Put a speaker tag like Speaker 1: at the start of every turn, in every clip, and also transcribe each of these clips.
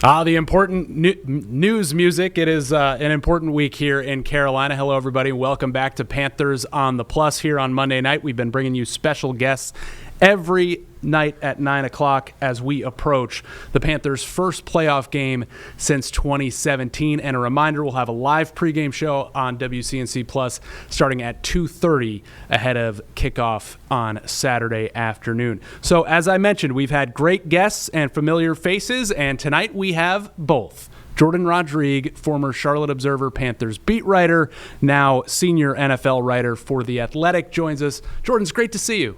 Speaker 1: The important news music. It is an important week here in Carolina. Hello, everybody. Welcome back to Panthers on the Plus here on Monday night. We've been bringing you special guests every night at 9 o'clock as we approach the Panthers' first playoff game since 2017. And a reminder, we'll have a live pregame show on WCNC Plus starting at 2:30 ahead of kickoff on Saturday afternoon. So as I mentioned, we've had great guests and familiar faces, and tonight we have both. Jordan Rodrigue, former Charlotte Observer Panthers beat writer, now senior NFL writer for The Athletic, joins us. Jordan, it's great to see you.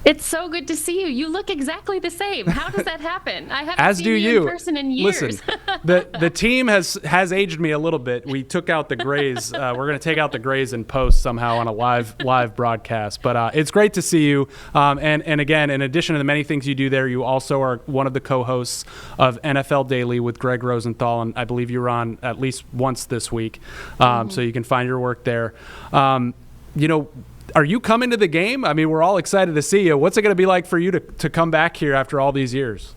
Speaker 2: It's so good to see you. You look exactly the same. How does that happen? I haven't
Speaker 1: As
Speaker 2: seen
Speaker 1: do
Speaker 2: you in person in years.
Speaker 1: Listen, the team has aged me a little bit. We took out the grays. We're going to take out the grays in post somehow on a live broadcast. But it's great to see you. And again, in addition to the many things you do there, you also are one of the co-hosts of NFL Daily with Greg Rosenthal, and I believe you were on at least once this week. So you can find your work there. Are you coming to the game? I mean, we're all excited to see you. What's it going to be like for you to come back here after all these years?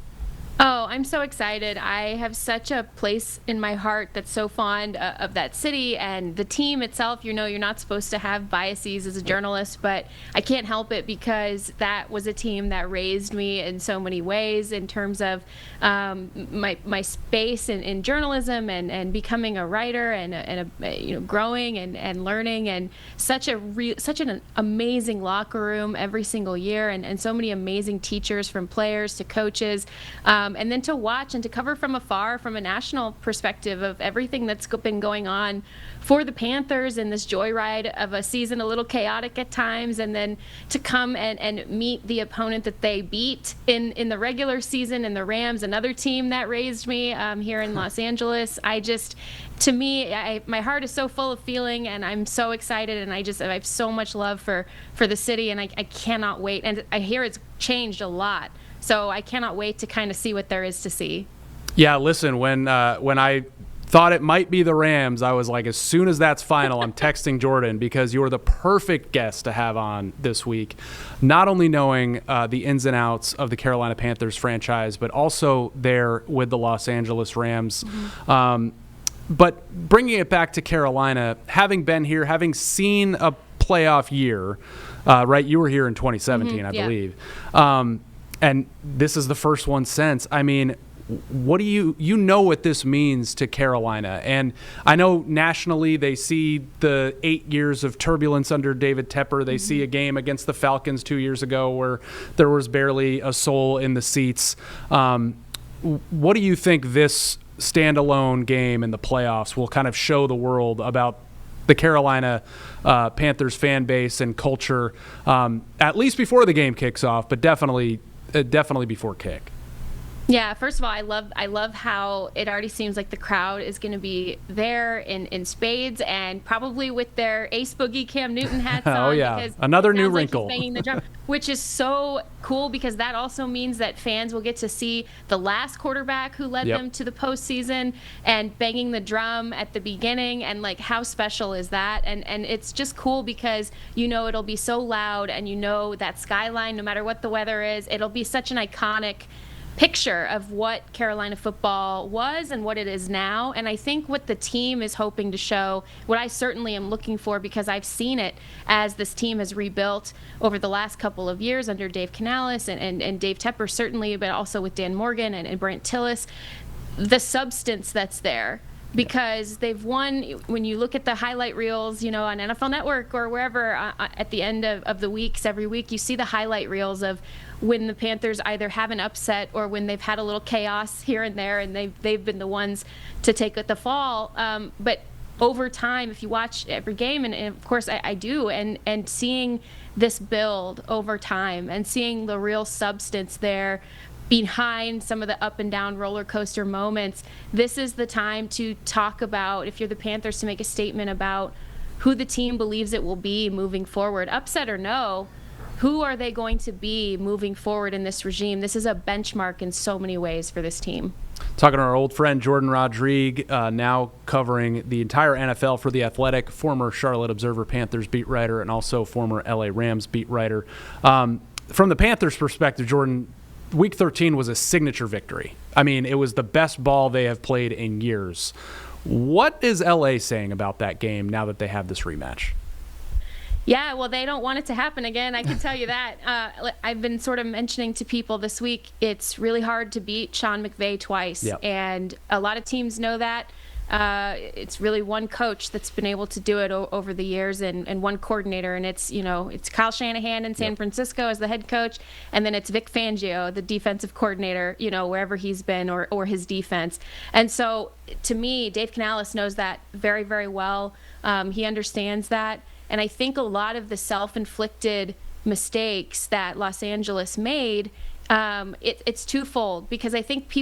Speaker 2: Oh, I'm so excited. I have such a place in my heart that's so fond of that city and the team itself. You know, you're not supposed to have biases as a journalist, but I can't help it because that was a team that raised me in so many ways in terms of my space in journalism and becoming a writer and growing and learning, and such an amazing locker room every single year, and so many amazing teachers from players to coaches. And then to watch and to cover from afar from a national perspective of everything that's been going on for the Panthers in this joyride of a season, a little chaotic at times, and then to come and meet the opponent that they beat in the regular season, in the Rams, another team that raised me here in Los Angeles. To me, my heart is so full of feeling, and I'm so excited, and I have so much love for the city, and I cannot wait. And I hear it's changed a lot. So I cannot wait to kind of see what there is to see.
Speaker 1: Yeah, listen, when I thought it might be the Rams, I was like, as soon as that's final, I'm texting Jordan, because you're the perfect guest to have on this week, not only knowing the ins and outs of the Carolina Panthers franchise, but also there with the Los Angeles Rams. Mm-hmm. But bringing it back to Carolina, having been here, having seen a playoff year, right? You were here in 2017, I believe. And this is the first one since. I mean, what do you know what this means to Carolina? And I know nationally they see the 8 years of turbulence under David Tepper. They see a game against the Falcons 2 years ago where there was barely a soul in the seats. What do you think this standalone game in the playoffs will kind of show the world about the Carolina Panthers fan base and culture, at least before the game kicks off, but definitely before kick?
Speaker 2: Yeah, first of all, I love how it already seems like the crowd is going to be there in spades, and probably with their Ace Boogie Cam Newton hats on.
Speaker 1: Oh yeah, another new wrinkle.
Speaker 2: Like he's banging the drum, which is so cool, because that also means that fans will get to see the last quarterback who led them to the postseason and banging the drum at the beginning, and like, how special is that? And it's just cool because it'll be so loud, and that skyline, no matter what the weather is, it'll be such an iconic picture of what Carolina football was and what it is now. And I think what the team is hoping to show, what I certainly am looking for, because I've seen it as this team has rebuilt over the last couple of years under Dave Canales and Dave Tepper certainly, but also with Dan Morgan and Brent Tillis, the substance that's there. Because they've won, when you look at the highlight reels, on NFL Network or wherever, at the end of the weeks, every week, you see the highlight reels of when the Panthers either have an upset or when they've had a little chaos here and there, and they've been the ones to take the fall. But over time, if you watch every game, and of course I do, and seeing this build over time and seeing the real substance there behind some of the up and down roller coaster moments, this is the time to talk about, if you're the Panthers, to make a statement about who the team believes it will be moving forward. Upset or no, who are they going to be moving forward in this regime? This is a benchmark in so many ways for this team.
Speaker 1: Talking to our old friend Jordan Rodrigue, now covering the entire NFL for The Athletic, former Charlotte Observer Panthers beat writer, and also former LA Rams beat writer. From the Panthers' perspective, Jordan, Week 13 was a signature victory. I mean, it was the best ball they have played in years. What is LA saying about that game now that they have this rematch?
Speaker 2: Yeah, well, they don't want it to happen again. I can tell you that. I've been sort of mentioning to people this week, it's really hard to beat Sean McVay twice.
Speaker 1: Yep.
Speaker 2: And a lot of teams know that. It's really one coach that's been able to do it over the years, and one coordinator, and it's Kyle Shanahan in San Francisco as the head coach, and then it's Vic Fangio, the defensive coordinator, wherever he's been, or his defense. And so to me, Dave Canales knows that very, very well. He understands that, and I think a lot of the self-inflicted mistakes that Los Angeles made, it's twofold, because I think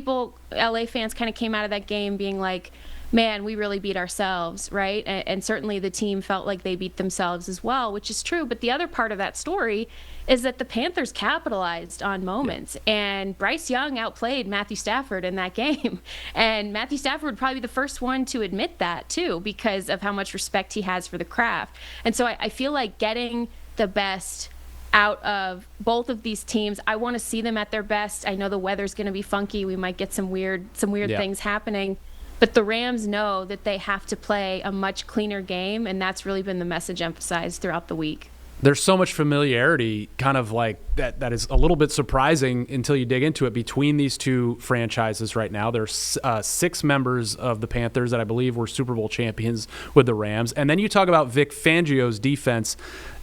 Speaker 2: LA fans kind of came out of that game being like, man, we really beat ourselves, right? And certainly the team felt like they beat themselves as well, which is true. But the other part of that story is that the Panthers capitalized on moments. Yeah. And Bryce Young outplayed Matthew Stafford in that game. And Matthew Stafford would probably be the first one to admit that, too, because of how much respect he has for the craft. And so I feel like getting the best out of both of these teams, I want to see them at their best. I know the weather's going to be funky. We might get some weird things happening. But the Rams know that they have to play a much cleaner game, and that's really been the message emphasized throughout the week.
Speaker 1: There's so much familiarity, kind of like that is a little bit surprising until you dig into it, between these two franchises right now. There's 6 members of the Panthers that I believe were Super Bowl champions with the Rams. And then you talk about Vic Fangio's defense.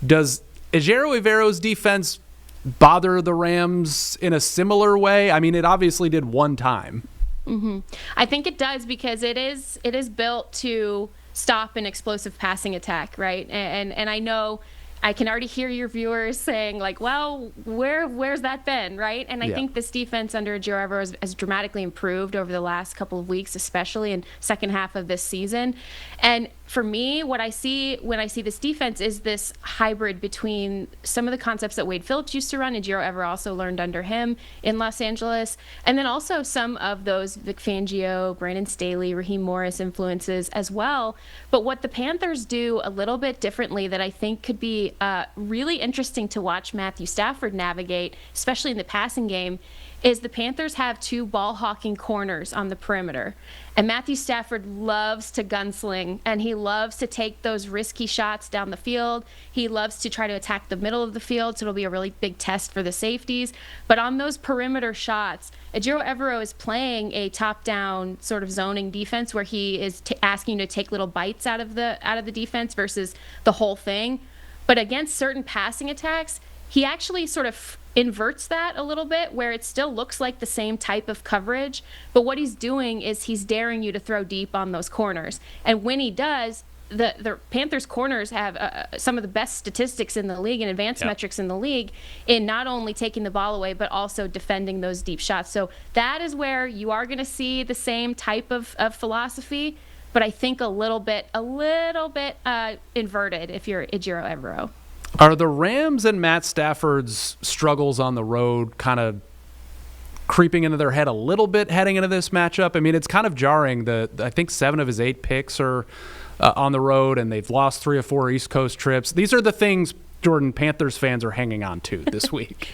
Speaker 1: Does Ejiro Evero's defense bother the Rams in a similar way? I mean, it obviously did one time.
Speaker 2: Mm-hmm. I think it does, because it is built to stop an explosive passing attack, right? And I know I can already hear your viewers saying, like, well, where's that been, right? And I think this defense under Ejiro Evero has dramatically improved over the last couple of weeks, especially in second half of this season. And for me, what I see when I see this defense is this hybrid between some of the concepts that Wade Phillips used to run, and Ejiro Evero also learned under him in Los Angeles, and then also some of those Vic Fangio, Brandon Staley, Raheem Morris influences as well. But what the Panthers do a little bit differently that I think could be really interesting to watch Matthew Stafford navigate, especially in the passing game, is the Panthers have 2 ball-hawking corners on the perimeter. And Matthew Stafford loves to gunsling, and he loves to take those risky shots down the field. He loves to try to attack the middle of the field, so it'll be a really big test for the safeties. But on those perimeter shots, Ejiro Evero is playing a top-down sort of zoning defense where he is asking you to take little bites out of the defense versus the whole thing. But against certain passing attacks, he actually sort of inverts that a little bit, where it still looks like the same type of coverage, but what he's doing is he's daring you to throw deep on those corners. And when he does, the Panthers corners have some of the best statistics in the league and advanced metrics in the league in not only taking the ball away, but also defending those deep shots. So that is where you are going to see the same type of philosophy, but I think a little bit inverted if you're Ejiro Evero.
Speaker 1: Are the Rams and Matt Stafford's struggles on the road kind of creeping into their head a little bit heading into this matchup? I mean, it's kind of jarring. I think 7 of his 8 picks are on the road, and they've lost 3 or 4 East Coast trips. These are the things, Jordan, Panthers fans are hanging on to this week.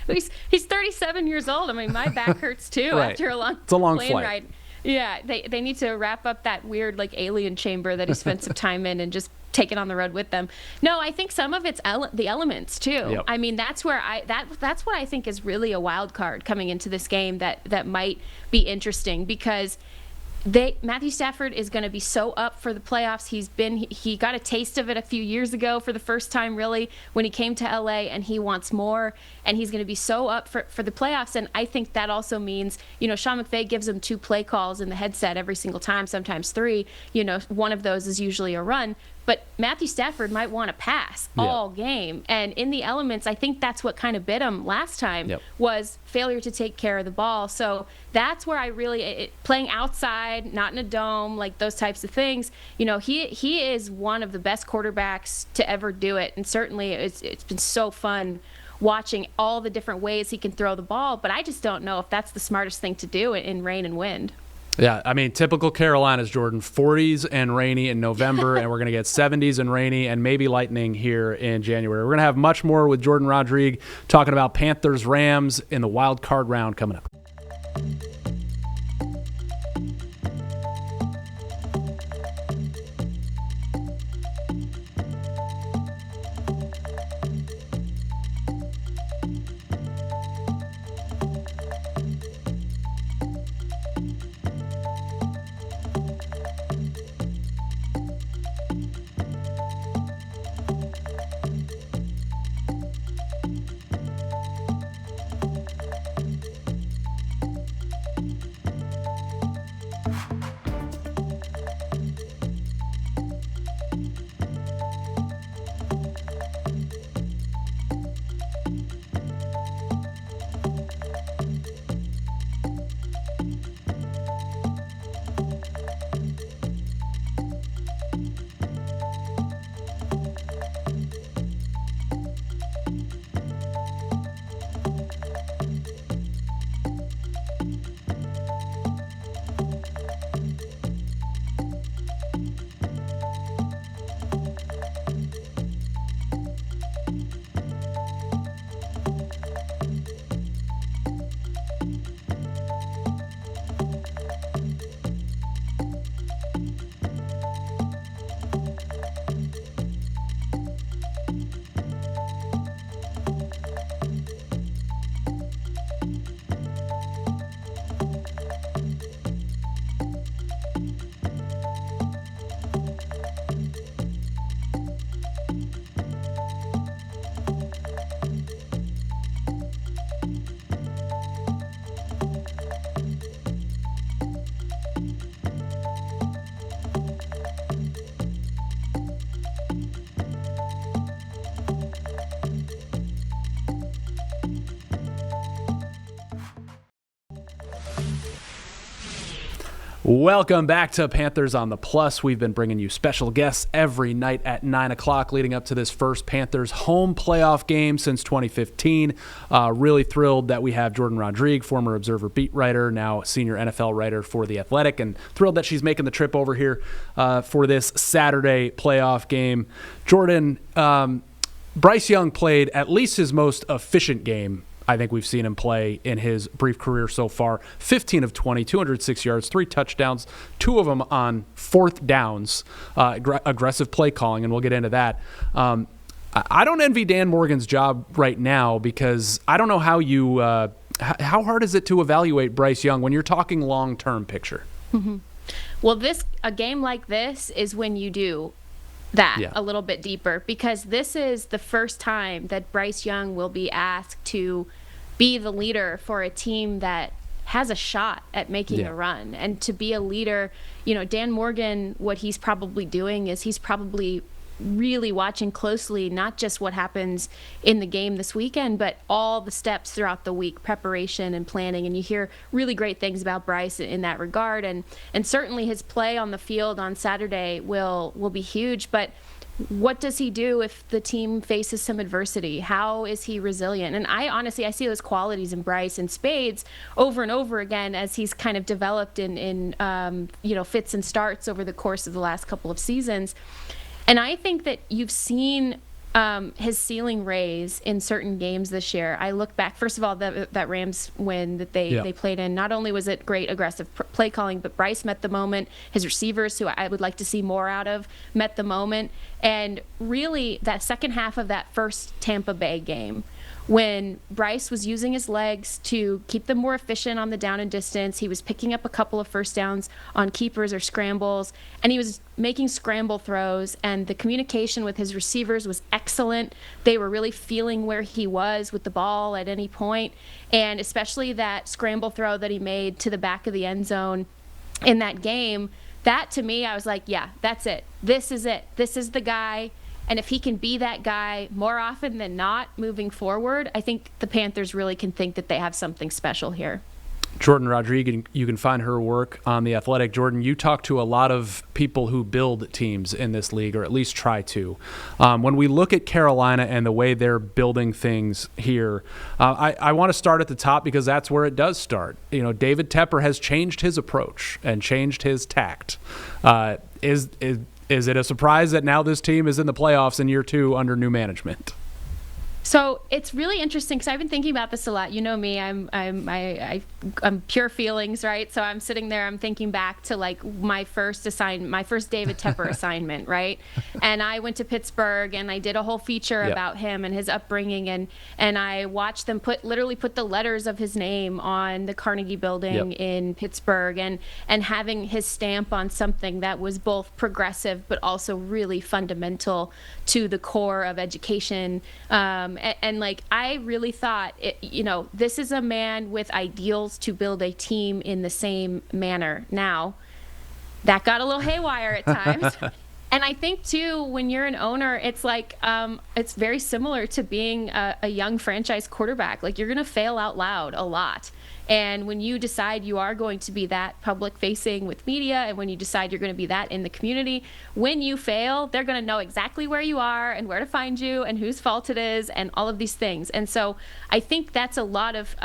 Speaker 2: He's 37 years old. I mean, my back hurts too
Speaker 1: right.
Speaker 2: After a long plane
Speaker 1: flight.
Speaker 2: ride. Yeah, they need to wrap up that weird like alien chamber that he spent some time in and just take it on the road with them. No, I think some of it's the elements too.
Speaker 1: Yep.
Speaker 2: I mean, that's where that's what I think is really a wild card coming into this game that might be interesting, because Matthew Stafford is going to be so up for the playoffs. He got a taste of it a few years ago for the first time, really, when he came to LA, and he wants more, and he's going to be so up for the playoffs. And I think that also means, Sean McVay gives him 2 play calls in the headset every single time, sometimes 3. One of those is usually a run. But Matthew Stafford might want to pass all game. And in the elements, I think that's what kind of bit him last time was failure to take care of the ball. So that's where I really, playing outside, not in a dome, like those types of things, he is one of the best quarterbacks to ever do it. And certainly it's been so fun watching all the different ways he can throw the ball. But I just don't know if that's the smartest thing to do in rain and wind.
Speaker 1: Yeah, I mean, typical Carolinas, Jordan, 40s and rainy in November, and we're going to get 70s and rainy and maybe lightning here in January. We're going to have much more with Jordan Rodrigue talking about Panthers-Rams in the wild card round coming up. Welcome back to Panthers on the Plus. We've been bringing you special guests every night at 9 o'clock leading up to this first Panthers home playoff game since 2015. Really thrilled that we have Jordan Rodrigue, former Observer beat writer, now senior NFL writer for The Athletic, and thrilled that she's making the trip over here for this Saturday playoff game. Jordan, Bryce Young played at least his most efficient game I think we've seen him play in his brief career so far. 15 of 20, 206 yards, 3 touchdowns, 2 of them on fourth downs, aggressive play calling, and we'll get into that. I don't envy Dan Morgan's job right now because I don't know how you how hard is it to evaluate Bryce Young when you're talking long-term picture?
Speaker 2: Mm-hmm. Well, a game like this is when you do that a little bit deeper, because this is the first time that Bryce Young will be asked to be the leader for a team that has a shot at making a run. And to be a leader, Dan Morgan, what he's probably doing is he's probably really watching closely not just what happens in the game this weekend, but all the steps throughout the week, preparation and planning. And you hear really great things about Bryce in that regard. And certainly his play on the field on Saturday will be huge. But what does he do if the team faces some adversity? How is he resilient? And I see those qualities in Bryce in spades over and over again as he's kind of developed in fits and starts over the course of the last couple of seasons. And I think that you've seen his ceiling raise in certain games this year. I look back, first of all, that Rams win that they played in, not only was it great aggressive play calling, but Bryce met the moment. His receivers, who I would like to see more out of, met the moment. And really, that second half of that first Tampa Bay game, when Bryce was using his legs to keep them more efficient on the down and distance, he was picking up a couple of first downs on keepers or scrambles, and he was making scramble throws, and the communication with his receivers was excellent. They were really feeling where he was with the ball at any point, and especially that scramble throw that he made to the back of the end zone in that game, that to me, I was like, yeah, that's it. This is it. This is the guy. And if he can be that guy more often than not moving forward, I think the Panthers really can think that they have something special here.
Speaker 1: Jordan Rodrigue, you can find her work on The Athletic. Jordan, you talk to a lot of people who build teams in this league, or at least try to. When we look at Carolina and the way they're building things here, I want to start at the top because that's where it does start. David Tepper has changed his approach and changed his tact. Is it a surprise that now this team is in the playoffs in year 2 under new management?
Speaker 2: So it's really interesting because I've been thinking about this a lot. You know me, I'm pure feelings, right? So I'm sitting there, I'm thinking back to like my first David Tepper assignment, right? And I went to Pittsburgh and I did a whole feature about him and his upbringing, and I watched them literally put the letters of his name on the Carnegie Building in Pittsburgh, and having his stamp on something that was both progressive but also really fundamental to the core of education. And like, I really thought, this is a man with ideals to build a team in the same manner. Now, that got a little haywire at times. And I think, too, when you're an owner, it's like it's very similar to being a young franchise quarterback. Like, you're going to fail out loud a lot. And when you decide you are going to be that public-facing with media, and when you decide you're going to be that in the community, when you fail, they're going to know exactly where you are and where to find you and whose fault it is and all of these things. And so I think that's a lot of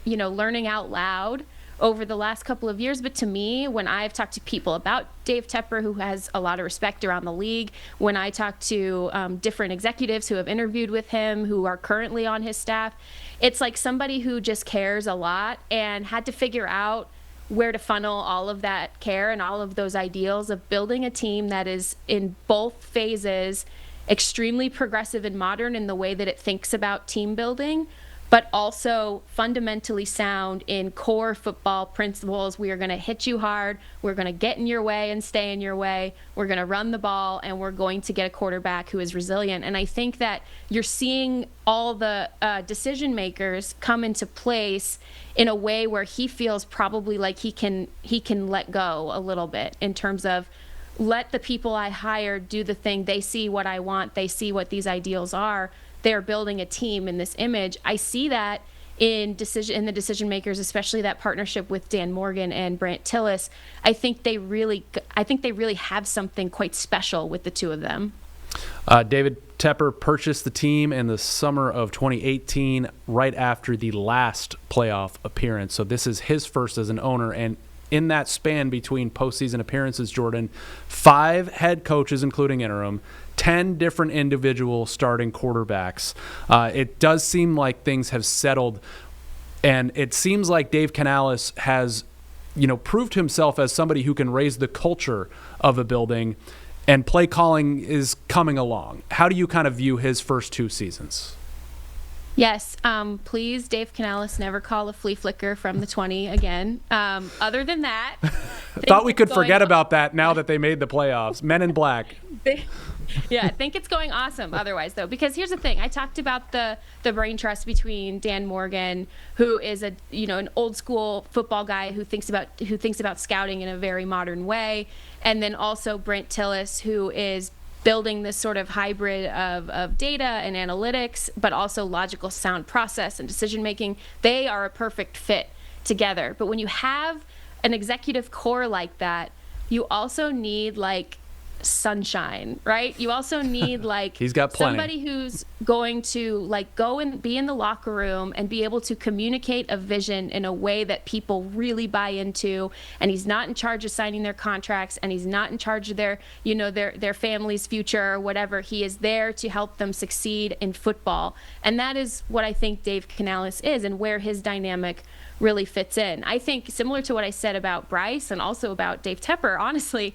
Speaker 2: learning out loud over the last couple of years. But to me, when I've talked to people about Dave Tepper, who has a lot of respect around the league, when I talk to different executives who have interviewed with him, who are currently on his staff, it's like somebody who just cares a lot and had to figure out where to funnel all of that care and all of those ideals of building a team that is in both phases extremely progressive and modern in the way that it thinks about team building, but also fundamentally sound in core football principles. We are going to hit you hard. We're going to get in your way and stay in your way. We're going to run the ball, and we're going to get a quarterback who is resilient. And I think that you're seeing all the decision makers come into place in a way where he feels probably like he can let go a little bit in terms of, let the people I hire do the thing. They see what I want. They see what these ideals are. They're building a team in this image. I see that in the decision makers, especially that partnership with Dan Morgan and Brant Tillis. I think they really have something quite special with the two of them.
Speaker 1: David Tepper purchased the team in the summer of 2018, right after the last playoff appearance. So this is his first as an owner. And in that span between postseason appearances, Jordan, 5 head coaches, including interim, 10 different individual starting quarterbacks. It does seem like things have settled, and it seems like Dave Canales has, proved himself as somebody who can raise the culture of a building, and play calling is coming along. How do you kind of view his first 2 seasons?
Speaker 2: Yes. Please, Dave Canales, never call a flea flicker from the 20 again. Other than that,
Speaker 1: thought we could forget about that now that they made the playoffs. Men in black.
Speaker 2: Yeah, I think it's going awesome otherwise, though, because here's the thing. I talked about the brain trust between Dan Morgan, who is an old school football guy who thinks about scouting in a very modern way, and then also Brant Tillis, who is building this sort of hybrid of data and analytics, but also logical sound process and decision making. They are a perfect fit together. But when you have an executive core like that, you also need sunshine, right? You also need
Speaker 1: He's got plenty.
Speaker 2: Somebody who's going to go and be in the locker room and be able to communicate a vision in a way that people really buy into, and he's not in charge of signing their contracts, and he's not in charge of their family's future or whatever. He is there to help them succeed in football, and that is what I think Dave Canales is, and where his dynamic really fits in. I think similar to what I said about Bryce and also about Dave Tepper, honestly,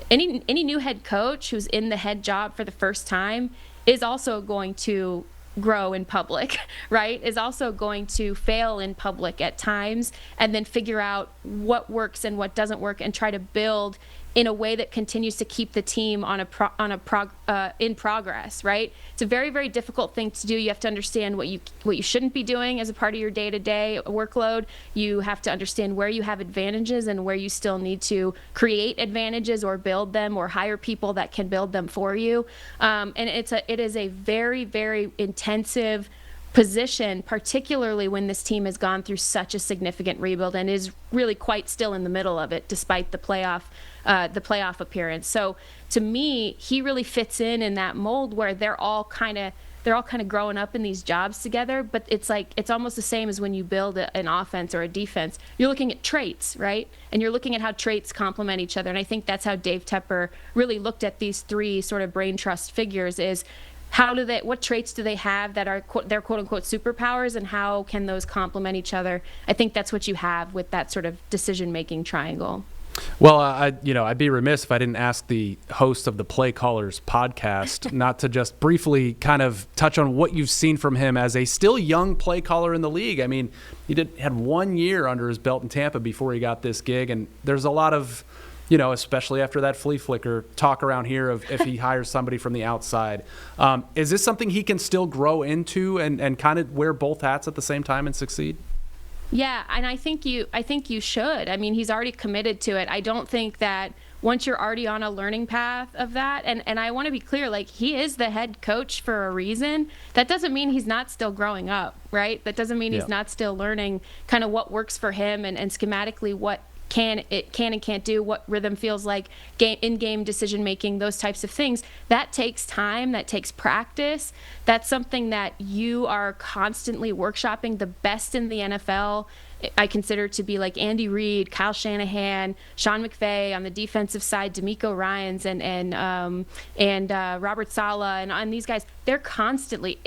Speaker 2: any new head coach who's in the head job for the first time is also going to grow in public, right? Is also going to fail in public at times, and then figure out what works and what doesn't work, and try to build in a way that continues to keep the team in progress, right? It's a very, very difficult thing to do. You have to understand what you shouldn't be doing as a part of your day-to-day workload. You have to understand where you have advantages and where you still need to create advantages or build them, or hire people that can build them for you. And it is a very, very intensive position, particularly when this team has gone through such a significant rebuild and is really quite still in the middle of it, despite the playoff appearance. So to me, he really fits in that mold where they're all kind of growing up in these jobs together. But it's almost the same as when you build an offense or a defense. You're looking at traits, right? And you're looking at how traits complement each other. And I think that's how Dave Tepper really looked at these 3 sort of brain trust figures: is what traits do they have that are their quote unquote superpowers, and how can those complement each other? I think that's what you have with that sort of decision making triangle.
Speaker 1: Well, I'd be remiss if I didn't ask the host of the Play Callers podcast not to just briefly kind of touch on what you've seen from him as a still young play caller in the league. I mean, he had 1 year under his belt in Tampa before he got this gig, and there's a lot of, especially after that flea flicker talk around here of if he hires somebody from the outside. Is this something he can still grow into and kind of wear both hats at the same time and succeed?
Speaker 2: Yeah, and I think you should. I mean, he's already committed to it. I don't think that once you're already on a learning path of that, and I want to be clear, he is the head coach for a reason. That doesn't mean he's not still growing up, right? That doesn't mean he's not still learning kind of what works for him and schematically what can and can't do, what rhythm feels like, in-game decision-making, those types of things. That takes time, that takes practice. That's something that you are constantly workshopping. The best in the NFL, I consider to be Andy Reid, Kyle Shanahan, Sean McVay on the defensive side, DeMeco Ryans and Robert Saleh, and these guys. They're constantly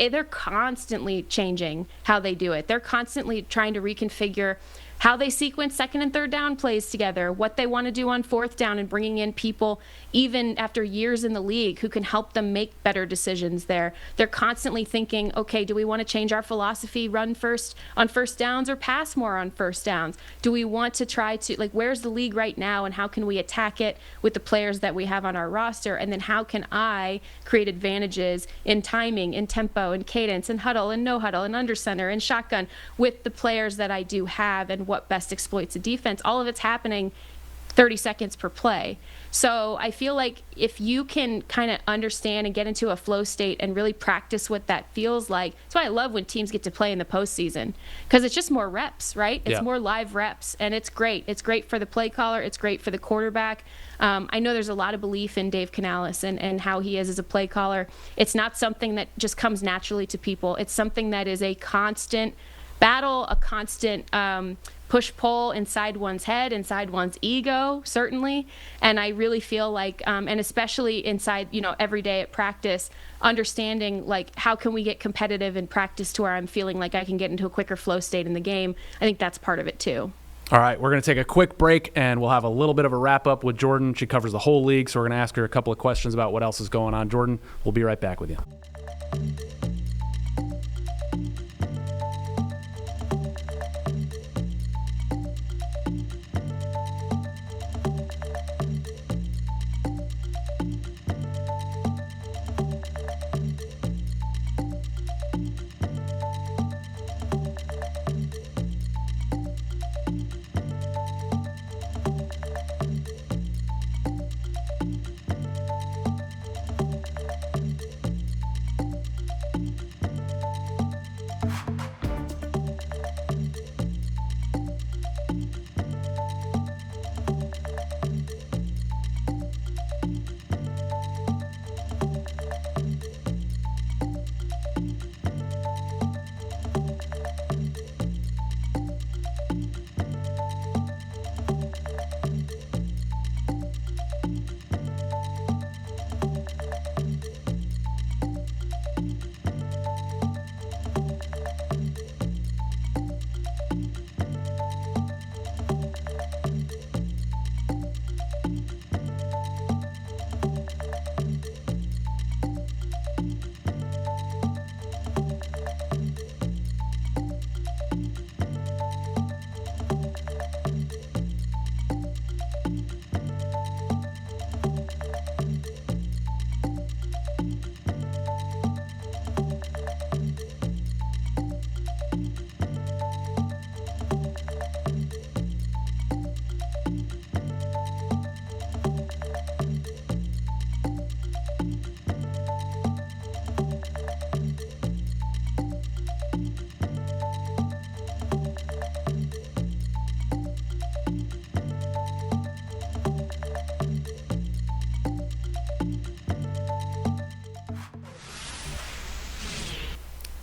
Speaker 2: changing how they do it. They're constantly trying to reconfigure how they sequence second and third down plays together, what they want to do on fourth down, and bringing in people even after years in the league who can help them make better decisions there. They're constantly thinking, okay, do we want to change our philosophy, run first on first downs or pass more on first downs? Do we want to try to, where's the league right now, and how can we attack it with the players that we have on our roster? And then how can I create advantages in timing, in tempo, in cadence, in huddle, and no huddle, and under center, and shotgun with the players that I do have, and what best exploits a defense? All of it's happening 30 seconds per play. So I feel like if you can kind of understand and get into a flow state and really practice what that feels like, that's why I love when teams get to play in the postseason, because it's just more reps, right? It's more live reps, and it's great. It's great for the play caller. It's great for the quarterback. I know there's a lot of belief in Dave Canales and how he is as a play caller. It's not something that just comes naturally to people. It's something that is a constant battle, a constant push-pull inside one's head, inside one's ego, certainly. And I really feel like, and especially inside, every day at practice, understanding, like, how can we get competitive in practice to where I'm feeling like I can get into a quicker flow state in the game. I think that's part of it, too.
Speaker 1: All right, we're going to take a quick break, and we'll have a little bit of a wrap-up with Jordan. She covers the whole league, so we're going to ask her a couple of questions about what else is going on. Jordan, we'll be right back with you.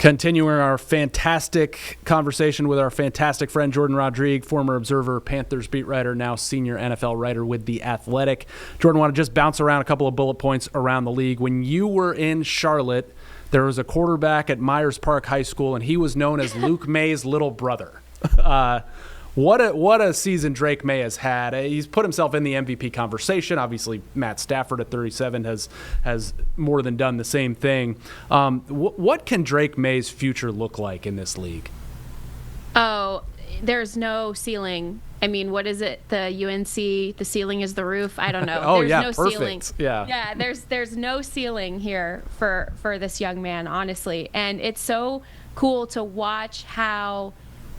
Speaker 1: Continuing our fantastic conversation with our fantastic friend Jordan Rodrigue, former Observer Panthers beat writer, now senior NFL writer with The Athletic. Jordan, want to just bounce around a couple of bullet points around the league. When you were in Charlotte, there was a quarterback at Myers Park High School, and he was known as Luke May's little brother. What a season Drake May has had. He's put himself in the MVP conversation. Obviously, Matt Stafford at 37 has more than done the same thing. What can Drake May's future look like in this league?
Speaker 2: Oh, there's no ceiling. I mean, what is it? The UNC, the ceiling is the roof? I don't know.
Speaker 1: Oh,
Speaker 2: there's no
Speaker 1: perfect.
Speaker 2: Ceiling. Yeah, there's no ceiling here for this young man, honestly. And it's so cool to watch how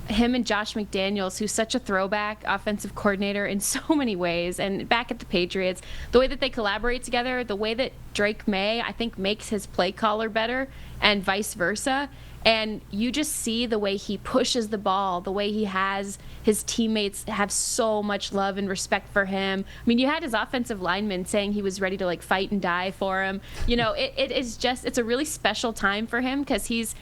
Speaker 2: him and Josh McDaniels, who's such a throwback offensive coordinator in so many ways, and back at the Patriots, the way that they collaborate together, the way that Drake May, I think, makes his play caller better, and vice versa. And you just see the way he pushes the ball, the way he has his teammates have so much love and respect for him. I mean, you had his offensive lineman saying he was ready to, like, fight and die for him. It is just, it's a really special time for him because he's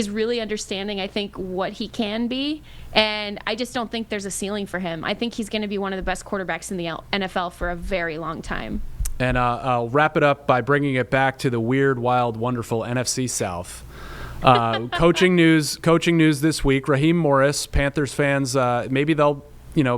Speaker 2: really understanding, I think, what he can be. And I just don't think there's a ceiling for him. I think he's going to be one of the best quarterbacks in the NFL for a very long time.
Speaker 1: And I'll wrap it up by bringing it back to the weird, wild, wonderful NFC South. Coaching news this week. Raheem Morris, Panthers fans, maybe they'll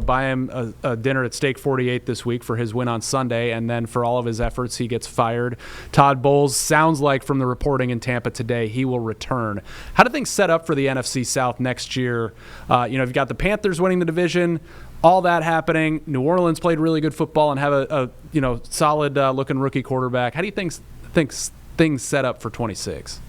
Speaker 1: buy him a dinner at Steak 48 this week for his win on Sunday, and then for all of his efforts, he gets fired. Todd Bowles, sounds like from the reporting in Tampa today, he will return. How do things set up for the NFC South next year? You've got the Panthers winning the division, all that happening. New Orleans played really good football and have a solid looking rookie quarterback. How do you think things set up for 26?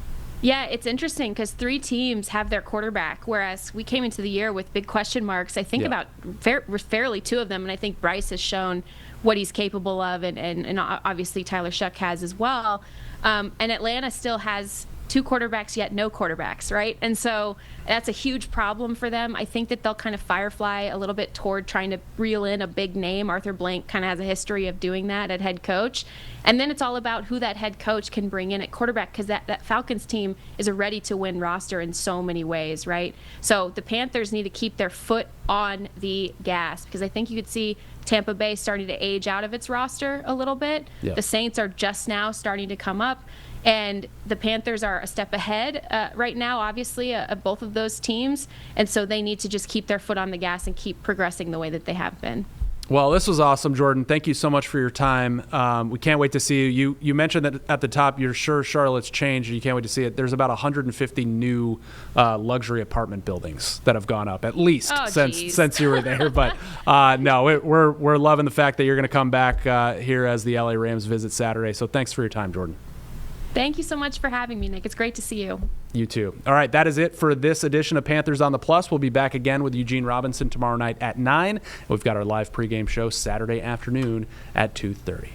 Speaker 2: Yeah, it's interesting because 3 teams have their quarterback, whereas we came into the year with big question marks. I think about fairly 2 of them, and I think Bryce has shown what he's capable of, and obviously Tyler Shuck has as well. And Atlanta still has 2 quarterbacks, yet no quarterbacks, right? And so that's a huge problem for them. I think that they'll kind of firefly a little bit toward trying to reel in a big name. Arthur Blank kind of has a history of doing that at head coach. And then it's all about who that head coach can bring in at quarterback, because that Falcons team is a ready-to-win roster in so many ways, right? So the Panthers need to keep their foot on the gas, because I think you could see Tampa Bay starting to age out of its roster a little bit.
Speaker 1: Yeah.
Speaker 2: The Saints are just now starting to come up. And the Panthers are a step ahead right now, obviously, of both of those teams. And so they need to just keep their foot on the gas and keep progressing the way that they have been.
Speaker 1: Well, this was awesome, Jordan. Thank you so much for your time. We can't wait to see you. You mentioned that at the top, you're sure Charlotte's changed. You can't wait to see it. There's about 150 new luxury apartment buildings that have gone up, at least since you were there. But no, we're loving the fact that you're going to come back here as the LA Rams visit Saturday. So thanks for your time, Jordan.
Speaker 2: Thank you so much for having me, Nick. It's great to see you.
Speaker 1: You too. All right, that is it for this edition of Panthers on the Plus. We'll be back again with Eugene Robinson tomorrow night at 9. We've got our live pregame show Saturday afternoon at 2:30.